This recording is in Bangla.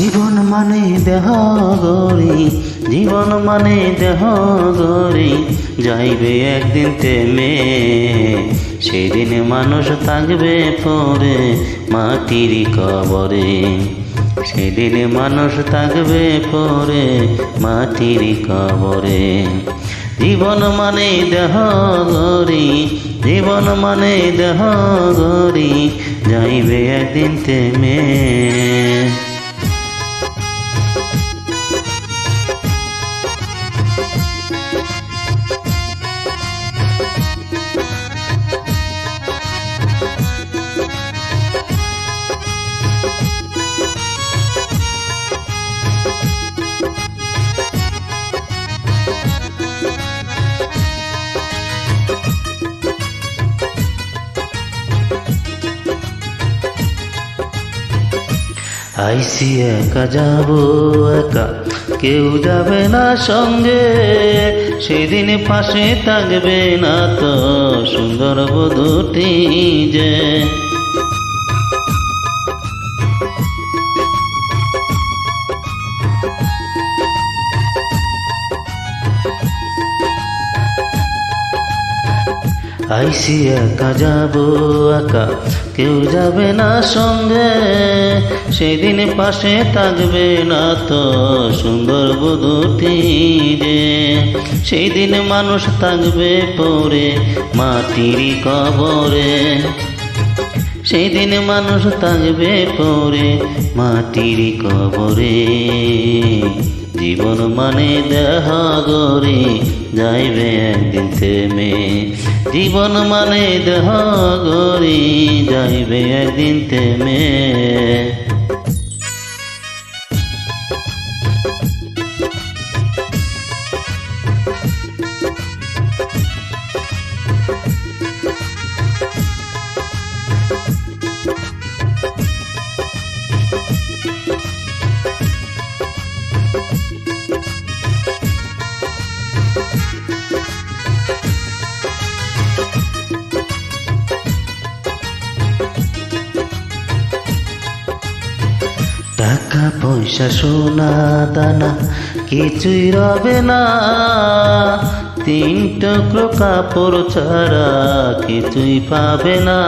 জীবন মানে দেহ গরি, জীবন মানে দেহ গরি, যাইবে একদিন থেমে। সেদিন মানুষ থাকবে পরে মাটির কবরে। সেদিন মানুষ থাকবে পরে মাটির কবরে। জীবন মানে দেহ গরি, জীবন মানে দেহ গরি, যাইবে একদিন থেমে। আইসি একা যাব একা, কেউ যাবে না সঙ্গে। সেদিন পাশে থাকবে না তো সুন্দর বধূটি যে। আইসি একা যাব একা, কেউ যাবে না সঙ্গে। সেদিন পাশে থাকবে না তো সুন্দর বধূটি যে। সেই দিন মানুষ থাকবে পরে মাটির কবরে। সেই দিন মানুষ থাকবে পরে মাটির কবরে। জীবন মানে দেহ গরি, যাইবে একদিন থেমে। জীবন মানে দেহ গরি, যাইবে একদিন থেমে। টাকা পয়সা সোনা দানা কিছুই রবে না, তিন টুকরো কাপড় ছাড়া কিছুই পাবে না।